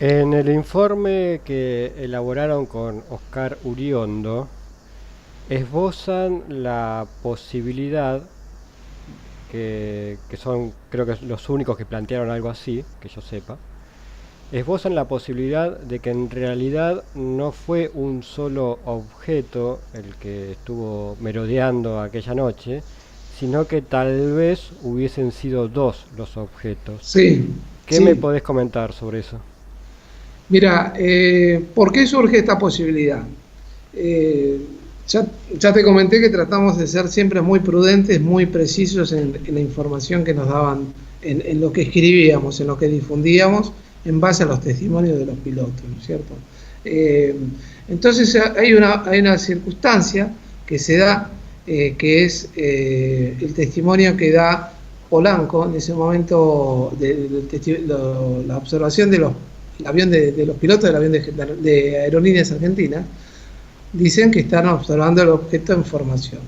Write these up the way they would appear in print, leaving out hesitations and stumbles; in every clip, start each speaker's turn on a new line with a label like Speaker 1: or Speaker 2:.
Speaker 1: En el informe que elaboraron con Oscar Uriondo, esbozan la posibilidad, que son creo que los únicos que plantearon algo así, que yo sepa, esbozan la posibilidad de que en realidad no fue un solo objeto el que estuvo merodeando aquella noche, sino que tal vez hubiesen sido dos los objetos.
Speaker 2: Sí,
Speaker 1: ¿Qué me
Speaker 2: sí.
Speaker 1: podés comentar sobre eso?
Speaker 2: Mira, ¿por qué surge esta posibilidad? Eh, ya, ya te comenté que tratamos de ser siempre muy prudentes, muy precisos en la información que nos daban, en lo que escribíamos, en lo que difundíamos, en base a los testimonios de los pilotos, ¿no es cierto? Eh, entonces hay una circunstancia que se da, que es el testimonio que da Polanco en ese momento la observación de los el avión de los pilotos del avión de Aerolíneas Argentinas. Dicen que están observando el objeto en formación.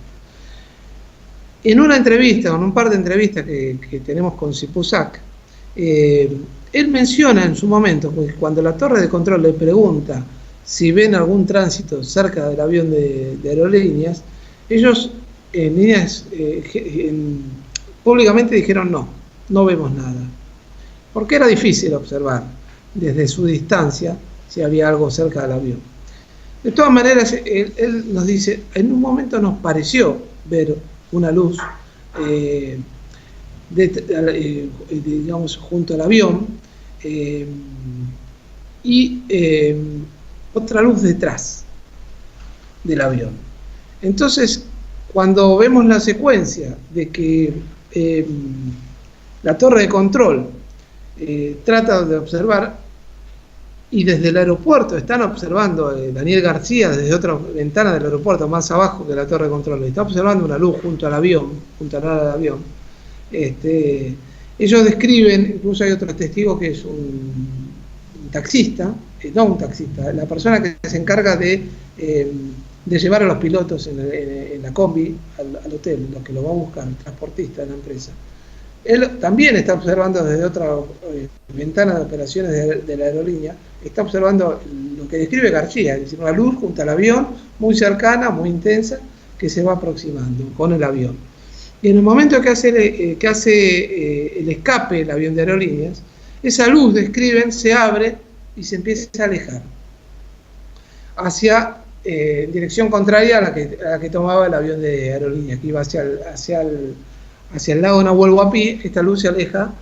Speaker 2: En una entrevista, en un par de entrevistas que tenemos con Sipusac, él menciona en su momento, porque cuando la torre de control le pregunta si ven algún tránsito cerca del avión de Aerolíneas, ellos en líneas públicamente dijeron no, no vemos nada, porque era difícil observar desde su distancia si había algo cerca del avión. De todas maneras, él nos dice, en un momento nos pareció ver una luz, eh, digamos, junto al avión, eh, y otra luz detrás del avión. Entonces, cuando vemos la secuencia de que la torre de control trata de observar, y desde el aeropuerto están observando, Daniel García desde otra ventana del aeropuerto más abajo que la torre de control, está observando una luz junto al avión, junto al ala del avión. Ellos describen, incluso hay otros testigos que es un taxista, no un taxista, la persona que se encarga de llevar a los pilotos en la combi al hotel, los que lo va a buscar, el transportista de la empresa. Él también está observando desde otra ventana de operaciones de la aerolínea, está observando lo que describe García, es decir, una luz junto al avión, muy cercana, muy intensa, que se va aproximando con el avión. Y en el momento que hace el escape el avión de aerolíneas, esa luz, describen, se abre y se empieza a alejar hacia dirección contraria a la que tomaba el avión de aerolíneas, que iba hacia el lago Nahuel Huapi. Esta luz se aleja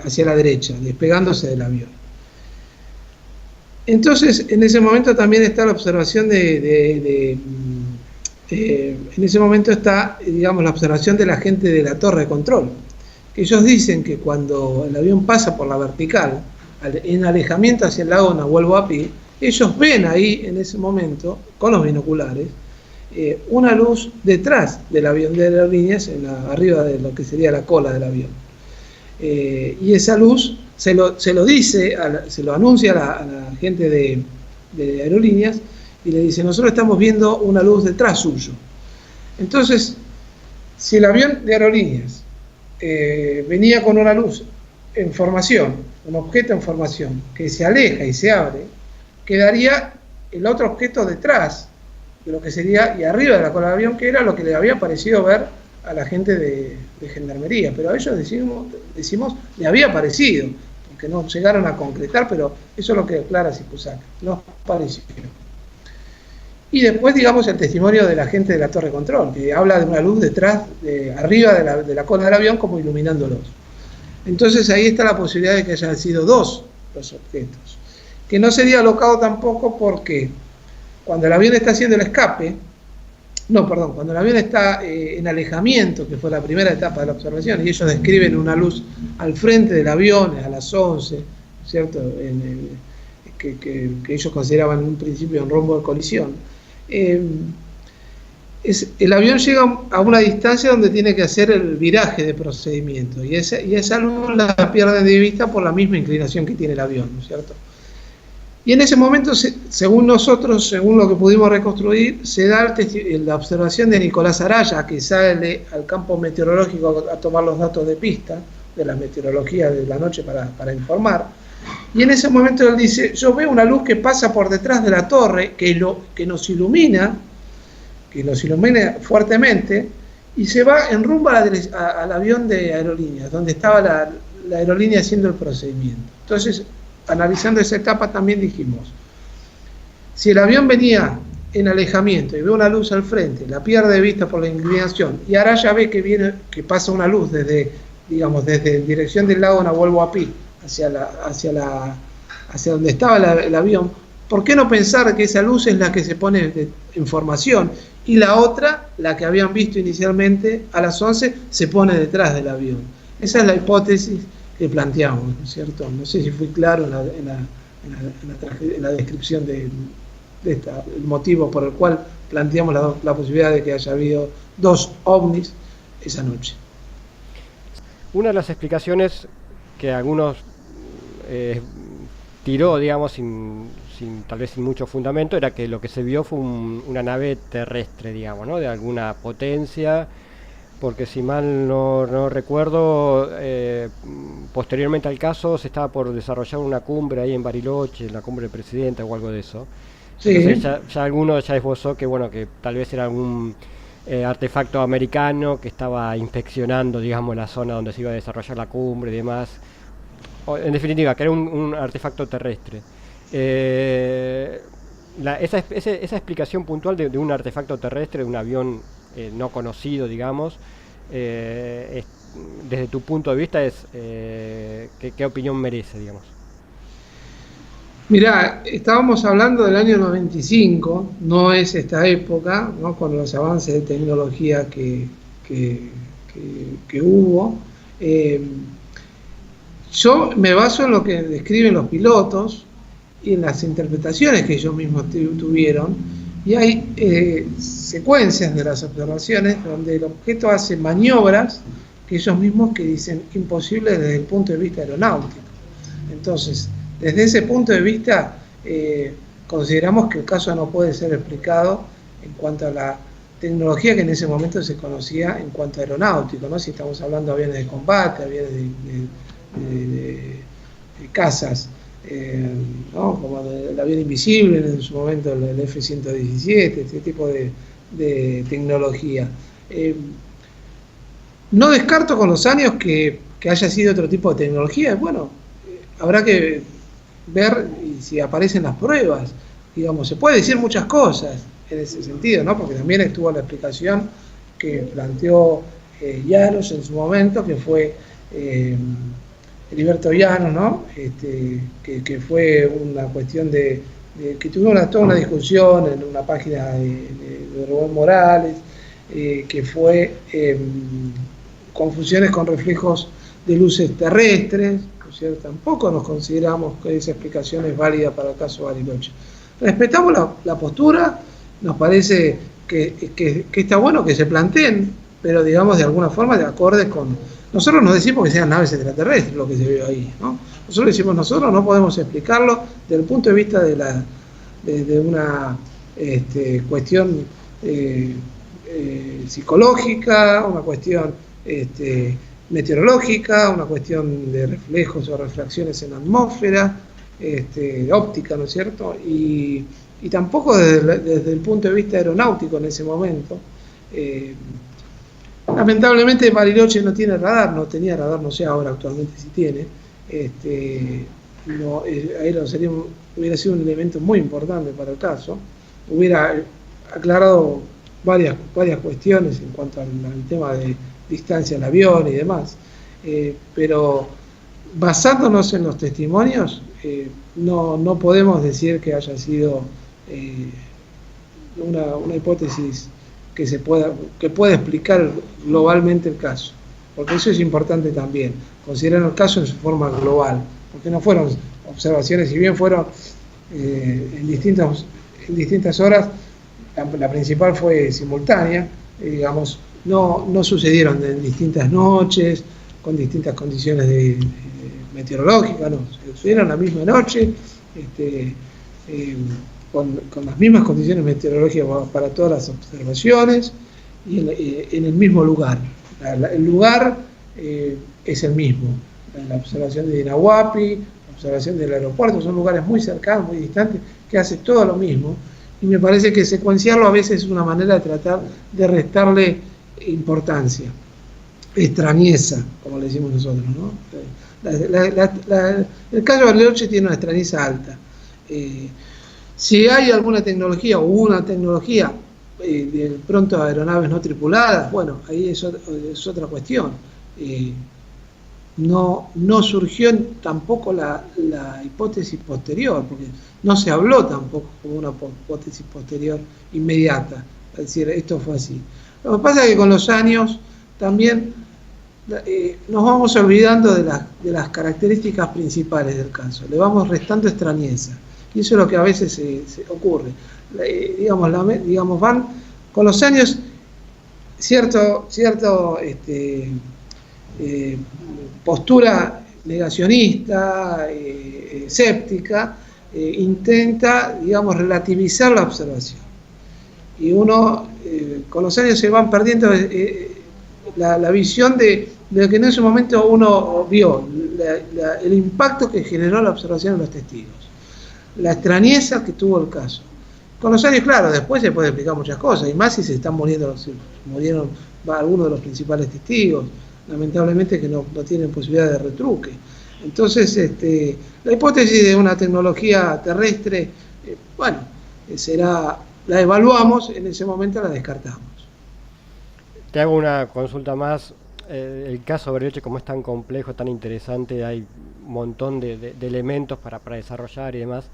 Speaker 2: hacia la derecha, despegándose del avión. Entonces, en ese momento también está la observación en ese momento está, digamos, la observación de la gente de la torre de control. Ellos dicen que cuando el avión pasa por la vertical, en alejamiento hacia el lago Nahuel Huapi, ellos ven ahí, en ese momento, con los binoculares, una luz detrás del avión de aerolíneas, arriba de lo que sería la cola del avión. Y esa luz se lo dice, se lo anuncia a la gente de aerolíneas y le dice, nosotros estamos viendo una luz detrás suyo. Entonces, si el avión de aerolíneas venía con una luz en formación, un objeto en formación, que se aleja y se abre, quedaría el otro objeto detrás de lo que sería, y arriba de la cola del avión, que era lo que le había parecido ver a la gente de Gendarmería. Pero a ellos decimos le había parecido, porque no llegaron a concretar, pero eso es lo que declara Sipusac, nos pareció. Y después, digamos, el testimonio de la gente de la torre de control, que habla de una luz detrás, arriba de la cola del avión, como iluminándolos. Entonces ahí está la posibilidad de que hayan sido dos los objetos, que no sería alocado tampoco porque cuando el avión está haciendo el escape, no, perdón, cuando el avión está en alejamiento, que fue la primera etapa de la observación, y ellos describen una luz al frente del avión a las 11, ¿cierto? Que ellos consideraban en un principio un rombo de colisión. El avión llega a una distancia donde tiene que hacer el viraje de procedimiento, y esa luz la pierden de vista por la misma inclinación que tiene el avión, ¿no es cierto? Y en ese momento, según nosotros, según lo que pudimos reconstruir, se da la observación de Nicolás Araya, que sale al campo meteorológico a tomar los datos de pista, de la meteorología de la noche para informar, Y en ese momento él dice, yo veo una luz que pasa por detrás de la torre, que nos ilumina fuertemente, y se va en rumbo al avión de aerolíneas, donde estaba la aerolínea haciendo el procedimiento. Entonces, analizando esa etapa también dijimos, si el avión venía en alejamiento y ve una luz al frente, la pierde de vista por la inclinación, y ahora ya ve que pasa una luz desde dirección del lago Nahuel Huapi hacia donde estaba el avión, ¿por qué no pensar que esa luz es la que se pone en formación y la otra, la que habían visto inicialmente a las 11, se pone detrás del avión? Esa es la hipótesis que planteamos, ¿no es cierto? No sé si fui claro en la descripción el motivo por el cual planteamos la posibilidad de que haya habido 2 ovnis esa noche.
Speaker 1: Una de las explicaciones que algunos tiró, digamos, tal vez sin mucho fundamento, era que lo que se vio fue una nave terrestre, digamos, ¿no? De alguna potencia, porque si mal no recuerdo, posteriormente al caso se estaba por desarrollar una cumbre ahí en Bariloche, la cumbre del presidente o algo de eso. Sí. Entonces ya alguno ya esbozó que, bueno, que tal vez era algún artefacto americano que estaba inspeccionando, digamos, la zona donde se iba a desarrollar la cumbre y demás. En definitiva, que era un artefacto terrestre. Esa explicación puntual de un artefacto terrestre, de un avión no conocido, digamos, desde tu punto de vista, ¿qué opinión merece, digamos?
Speaker 2: Mirá, estábamos hablando del año 95, no es esta época, ¿no? Con los avances de tecnología que hubo. Yo me baso en lo que describen los pilotos y en las interpretaciones que ellos mismos tuvieron, y hay secuencias de las observaciones donde el objeto hace maniobras que ellos mismos que dicen imposibles desde el punto de vista aeronáutico. Entonces, desde ese punto de vista, consideramos que el caso no puede ser explicado en cuanto a la tecnología que en ese momento se conocía en cuanto a aeronáutico, ¿no? Si estamos hablando de aviones de combate, aviones de cazas, ¿no? Como el avión invisible en su momento, el F-117, este tipo de tecnología. No descarto con los años que haya sido otro tipo de tecnología. Bueno, habrá que ver si aparecen las pruebas. Digamos, se puede decir muchas cosas en ese sentido, ¿no? Porque también estuvo la explicación que planteó Llanos en su momento, que fue Heriberto Llanos, ¿no? Que fue una cuestión de que tuvimos toda una discusión en una página de Rubén Morales, que fue confusiones con reflejos de luces terrestres, ¿no es cierto? Tampoco nos consideramos que esa explicación es válida para el caso Bariloche. Respetamos la postura, nos parece que está bueno que se planteen, pero digamos de alguna forma de acorde con... Nosotros no decimos que sean naves extraterrestres lo que se vio ahí, ¿no? Nosotros decimos, nosotros no podemos explicarlo desde el punto de vista de una cuestión psicológica, una cuestión meteorológica, una cuestión de reflejos o refracciones en la atmósfera, óptica, ¿no es cierto? Y tampoco desde el punto de vista aeronáutico en ese momento. Lamentablemente Bariloche no tiene radar, no tenía radar, no sé ahora actualmente si tiene. Hubiera sido un elemento muy importante para el caso. Hubiera aclarado varias cuestiones en cuanto al tema de distancia del avión y demás. Pero basándonos en los testimonios, no podemos decir que haya sido una hipótesis que pueda explicar globalmente el caso, porque eso es importante también, considerar el caso en su forma global, porque no fueron observaciones, si bien fueron en distintas horas, la principal fue simultánea, digamos, no sucedieron en distintas noches, con distintas condiciones meteorológicas, no, sucedieron la misma noche, con las mismas condiciones meteorológicas para todas las observaciones y en el mismo lugar. El lugar es el mismo. La observación de Dinahuapi, la observación del aeropuerto, son lugares muy cercanos, muy distantes, que hace todo lo mismo, y me parece que secuenciarlo a veces es una manera de tratar de restarle importancia, extrañeza, como le decimos nosotros, ¿no? El caso de Bariloche tiene una extrañeza alta. Si hay alguna tecnología o una tecnología de pronto aeronaves no tripuladas, bueno, ahí es otra cuestión. No surgió tampoco la hipótesis posterior, porque no se habló tampoco como una hipótesis posterior inmediata, es decir, esto fue así. Lo que pasa es que con los años también nos vamos olvidando de las características principales del caso, le vamos restando extrañeza, y eso es lo que a veces se ocurre. Digamos, van con los años cierto postura negacionista, escéptica, intenta, digamos, relativizar la observación. Y uno, con los años se van perdiendo la visión de lo que en ese momento uno vio, el impacto que generó la observación en los testigos, la extrañeza que tuvo el caso. Con los años, claro, después se puede explicar muchas cosas, y más si se están murieron algunos de los principales testigos, lamentablemente que no tienen posibilidad de retruque. Entonces, la hipótesis de una tecnología terrestre, la evaluamos, en ese momento la descartamos.
Speaker 1: Te hago una consulta más. El caso de Bariloche, como es tan complejo, tan interesante, hay un montón de elementos para desarrollar y demás,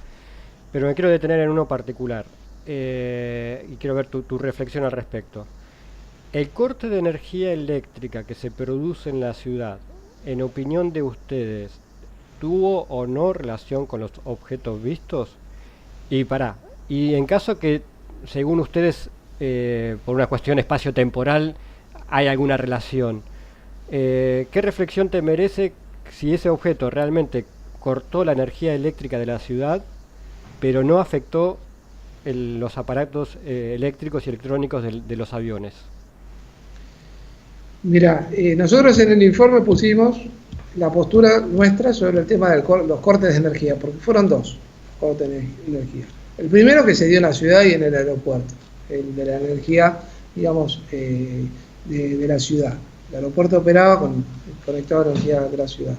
Speaker 1: pero me quiero detener en uno particular, y quiero ver tu reflexión al respecto. El corte de energía eléctrica que se produce en la ciudad, en opinión de ustedes, ¿tuvo o no relación con los objetos vistos? Y en caso que, según ustedes, por una cuestión espacio-temporal, hay alguna relación, ¿qué reflexión te merece si ese objeto realmente cortó la energía eléctrica de la ciudad, pero no afectó los aparatos eléctricos y electrónicos de los aviones?
Speaker 2: Mira, nosotros en el informe pusimos la postura nuestra sobre el tema de los cortes de energía, porque fueron dos cortes de energía. El primero que se dio en la ciudad y en el aeropuerto, el de la energía, digamos, de la ciudad. El aeropuerto operaba conectado a la energía de la ciudad.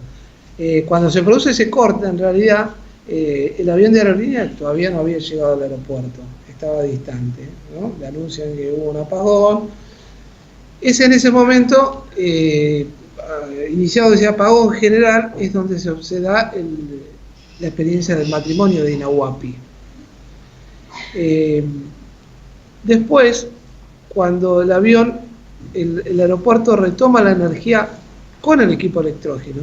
Speaker 2: Cuando se produce ese corte, en realidad, el avión de aerolínea todavía no había llegado al aeropuerto, estaba distante, ¿no? Le anuncian que hubo un apagón. Es en ese momento, iniciado ese apagón general, es donde se da la experiencia del matrimonio de Inahuapi. Después, cuando el aeropuerto retoma la energía con el equipo electrógeno,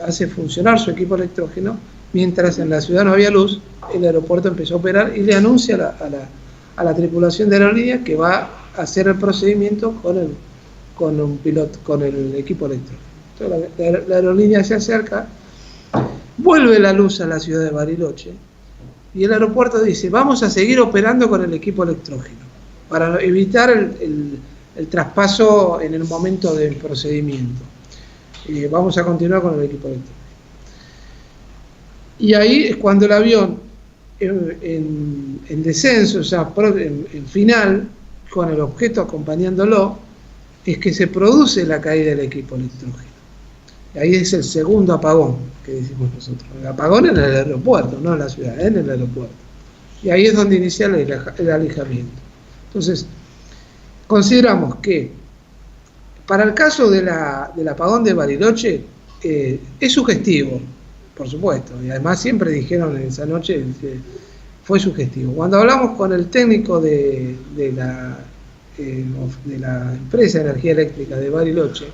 Speaker 2: hace funcionar su equipo electrógeno, mientras en la ciudad no había luz, el aeropuerto empezó a operar y le anuncia a la tripulación de la aerolínea que va a hacer el procedimiento con el equipo electrógeno. Entonces la aerolínea se acerca, vuelve la luz a la ciudad de Bariloche y el aeropuerto dice: vamos a seguir operando con el equipo electrógeno para evitar el traspaso en el momento del procedimiento. Vamos a continuar con el equipo electrógeno. Y ahí es cuando el avión en descenso, o sea, en final, con el objeto acompañándolo, es que se produce la caída del equipo electrógeno. Y ahí es el segundo apagón que decimos nosotros. El apagón en el aeropuerto, no en la ciudad, en el aeropuerto. Y ahí es donde inicia el alejamiento. Entonces, consideramos que para el caso del apagón de Bariloche, es sugestivo, por supuesto, y además siempre dijeron en esa noche que fue sugestivo. Cuando hablamos con el técnico de la empresa de energía eléctrica de Bariloche,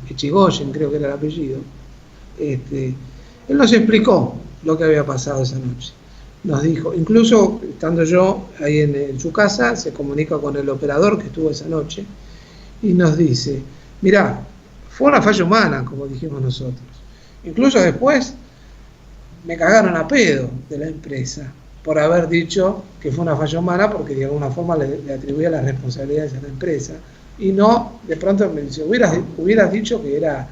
Speaker 2: Echigoyen creo que era el apellido, él nos explicó lo que había pasado esa noche. Nos dijo, incluso estando yo ahí en su casa, se comunica con el operador que estuvo esa noche y nos dice: mirá, fue una falla humana, como dijimos nosotros. Incluso después me cagaron a pedo de la empresa por haber dicho que fue una falla humana, porque de alguna forma le atribuía las responsabilidades a la empresa, y no, de pronto me dice: hubieras dicho que era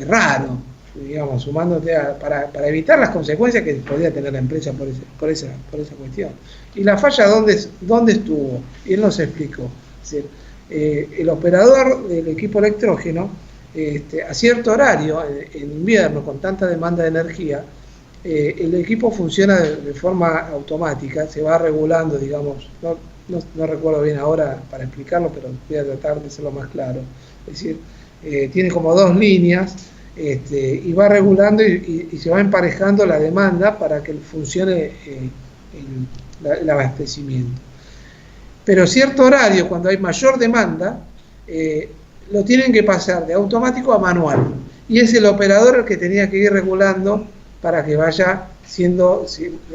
Speaker 2: raro. digamos, sumándote para evitar las consecuencias que podía tener la empresa por esa cuestión. ¿Y la falla dónde estuvo? Y él nos explicó. Es decir, el operador del equipo electrógeno, a cierto horario, en invierno, con tanta demanda de energía, el equipo funciona de forma automática, se va regulando, digamos, no recuerdo bien ahora para explicarlo, pero voy a tratar de hacerlo más claro. Es decir, tiene como dos líneas, y va regulando y se va emparejando la demanda para que funcione el abastecimiento. Pero cierto horario, cuando hay mayor demanda, lo tienen que pasar de automático a manual. Y es el operador el que tenía que ir regulando para que vaya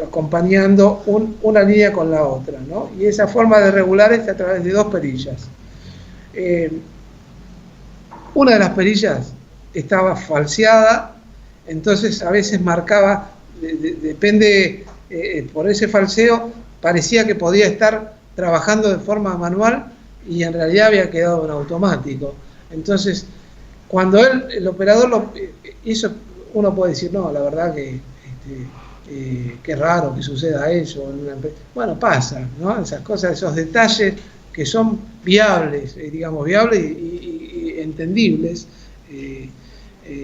Speaker 2: acompañando una línea con la otra, ¿no? Y esa forma de regular es a través de dos perillas. Una de las perillas estaba falseada, entonces a veces marcaba, depende, por ese falseo, parecía que podía estar trabajando de forma manual y en realidad había quedado en automático. Entonces, cuando el operador lo hizo, uno puede decir, no, la verdad que es raro que suceda eso en una empresa. Bueno, pasa, ¿no? Esas cosas, esos detalles que son viables, viables y entendibles,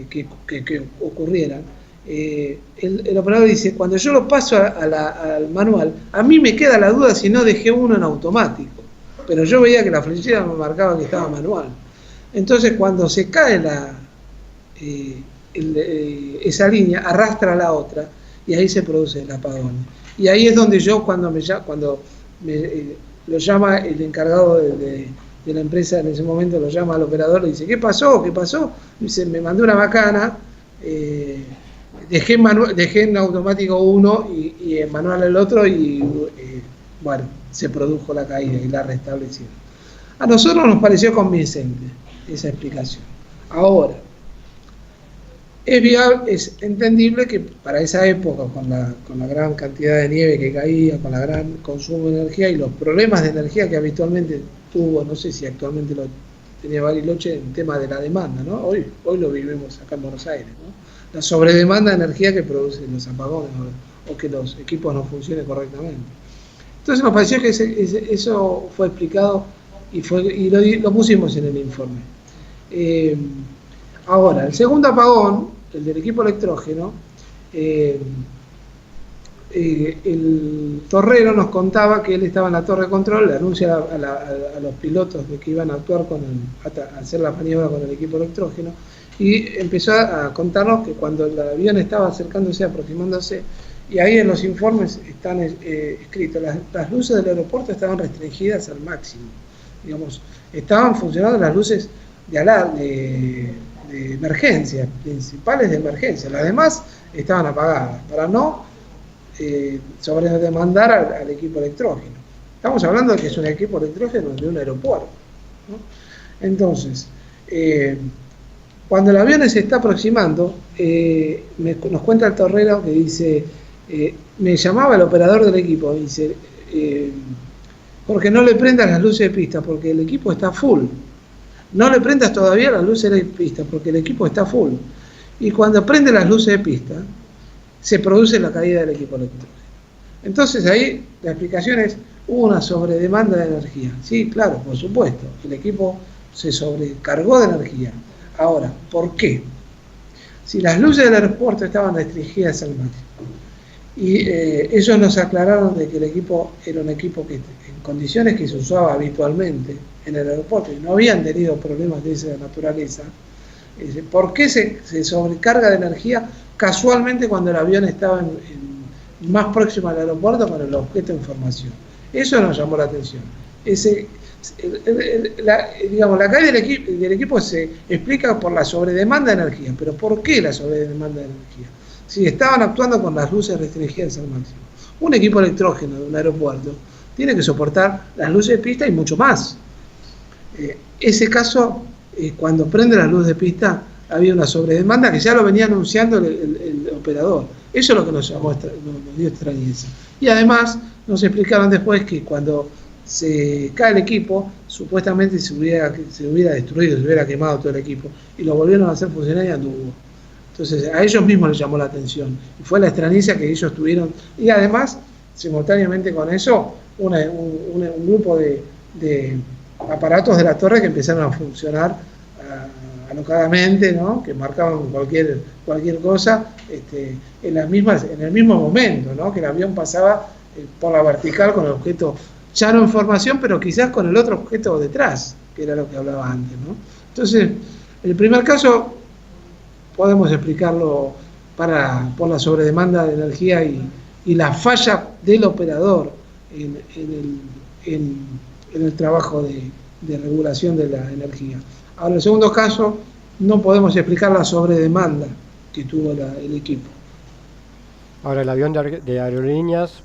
Speaker 2: que ocurrieran. El operador dice, cuando yo lo paso al manual, a mí me queda la duda si no dejé uno en automático, pero yo veía que la flechera me marcaba que estaba manual. Entonces cuando se cae esa línea, arrastra la otra y ahí se produce el apagón. Y ahí es donde yo, cuando lo llama el encargado de la empresa, en ese momento lo llama al operador, le dice, ¿qué pasó? Dice, me mandé una macana, dejé en automático uno y en manual el otro y bueno, se produjo la caída y la restablecieron. A nosotros nos pareció convincente esa explicación. Ahora, es entendible que para esa época, con la gran cantidad de nieve que caía, con la gran consumo de energía y los problemas de energía que habitualmente tuvo, no sé si actualmente lo tenía Bariloche, en tema de la demanda, ¿no? Hoy lo vivimos acá en Buenos Aires, ¿no? La sobredemanda de energía que producen los apagones o que los equipos no funcionen correctamente. Entonces nos pareció que eso fue explicado y lo pusimos en el informe. Ahora, el segundo apagón, el del equipo electrógeno, el torrero nos contaba que él estaba en la torre de control, le anuncia a los pilotos de que iban a actuar a hacer la maniobra con el equipo electrógeno, y empezó a contarnos que cuando el avión estaba aproximándose, y ahí en los informes están escritos, las luces del aeropuerto estaban restringidas al máximo, digamos, estaban funcionando las luces de emergencia, principales de emergencia, las demás estaban apagadas, para no sobredemandar al equipo electrógeno. Estamos hablando de que es un equipo electrógeno de un aeropuerto, ¿no? Entonces, cuando el avión se está aproximando, nos cuenta el torrero que dice, me llamaba el operador del equipo, dice, Jorge, no le prendas las luces de pista porque el equipo está full. No le prendas todavía las luces de pista porque el equipo está full. Y cuando prende las luces de pista, se produce la caída del equipo electrógeno. Entonces ahí la explicación es, hubo una sobredemanda de energía. Sí, claro, por supuesto, el equipo se sobrecargó de energía. Ahora, ¿por qué? Si las luces del aeropuerto estaban restringidas al máximo, y ellos nos aclararon de que el equipo era un equipo que en condiciones que se usaba habitualmente en el aeropuerto y no habían tenido problemas de esa naturaleza, ¿por qué se sobrecarga de energía casualmente cuando el avión estaba más próximo al aeropuerto con el objeto de información? Eso nos llamó la atención. La caída del equipo se explica por la sobredemanda de energía, pero ¿por qué la sobredemanda de energía? Si estaban actuando con las luces restringidas al máximo. Un equipo electrógeno de un aeropuerto tiene que soportar las luces de pista y mucho más. Ese caso, cuando prende las luces de pista, había una sobredemanda que ya lo venía anunciando el operador. Eso es lo que nos dio extrañeza. Y además nos explicaron después que cuando se cae el equipo, supuestamente se hubiera destruido, se hubiera quemado todo el equipo, y lo volvieron a hacer funcionar y anduvo. Entonces a ellos mismos les llamó la atención. Y fue la extrañeza que ellos tuvieron. Y además, simultáneamente con eso, un grupo de aparatos de la torre que empezaron a funcionar alocadamente, ¿no? Que marcaban cualquier cosa en el mismo momento, ¿no? Que el avión pasaba por la vertical con el objeto ya no en formación, pero quizás con el otro objeto detrás, que era lo que hablaba antes, ¿no? Entonces, el primer caso podemos explicarlo por la sobredemanda de energía y la falla del operador en el trabajo de regulación de la energía. Ahora, el segundo caso, no podemos explicar la sobredemanda que tuvo el equipo.
Speaker 1: Ahora, el avión de aerolíneas,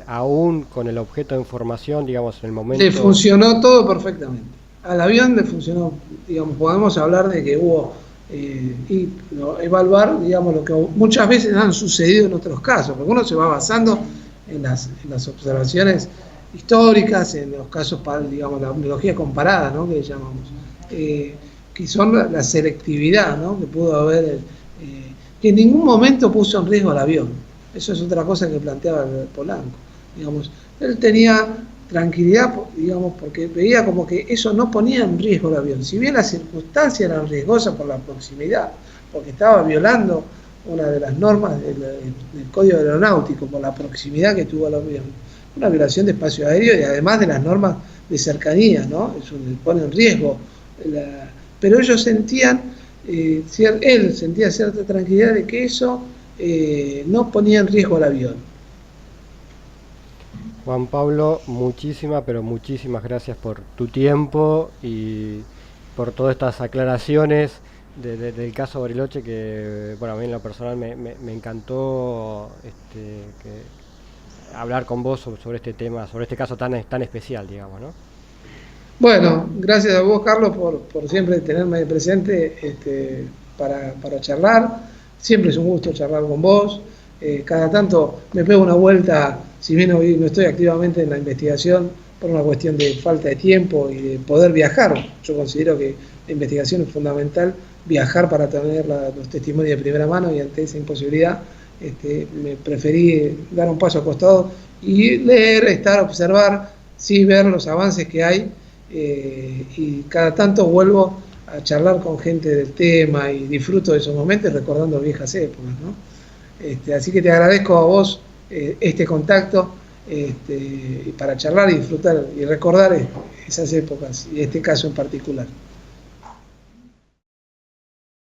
Speaker 1: aún con el objeto de información, digamos, en el momento...
Speaker 2: Le funcionó todo perfectamente. Al avión le funcionó, digamos, podemos hablar de que hubo, evaluar, digamos, lo que muchas veces han sucedido en otros casos, porque uno se va basando en las observaciones históricas, en los casos, digamos, la biología comparada, ¿no? Que llamamos, que son la selectividad, ¿no? Que pudo haber, que en ningún momento puso en riesgo al avión. Eso es otra cosa que planteaba Polanco. Digamos, él tenía tranquilidad, digamos, porque veía como que eso no ponía en riesgo el avión. Si bien las circunstancias eran riesgosas por la proximidad, porque estaba violando una de las normas del Código Aeronáutico por la proximidad que tuvo el avión, una violación de espacio aéreo y además de las normas de cercanía, ¿no? Eso le pone en riesgo. Pero ellos sentían, él sentía cierta tranquilidad de que eso no ponía en riesgo al avión.
Speaker 1: Juan Pablo, pero muchísimas gracias por tu tiempo y por todas estas aclaraciones del caso Bariloche, que bueno, a mí en lo personal me encantó hablar con vos sobre este tema, sobre este caso tan especial, digamos, ¿no?
Speaker 2: Bueno, gracias a vos, Carlos, por siempre tenerme presente para charlar. Siempre es un gusto charlar con vos. Cada tanto me pego una vuelta, si bien hoy no estoy activamente en la investigación por una cuestión de falta de tiempo y de poder viajar. Yo considero que la investigación es fundamental, viajar para tener los testimonios de primera mano, y ante esa imposibilidad me preferí dar un paso al costado y leer, observar, sí, ver los avances que hay, y cada tanto vuelvo a charlar con gente del tema y disfruto de esos momentos recordando viejas épocas, ¿no? Así que te agradezco a vos este contacto para charlar y disfrutar y recordar esas épocas y este caso en particular.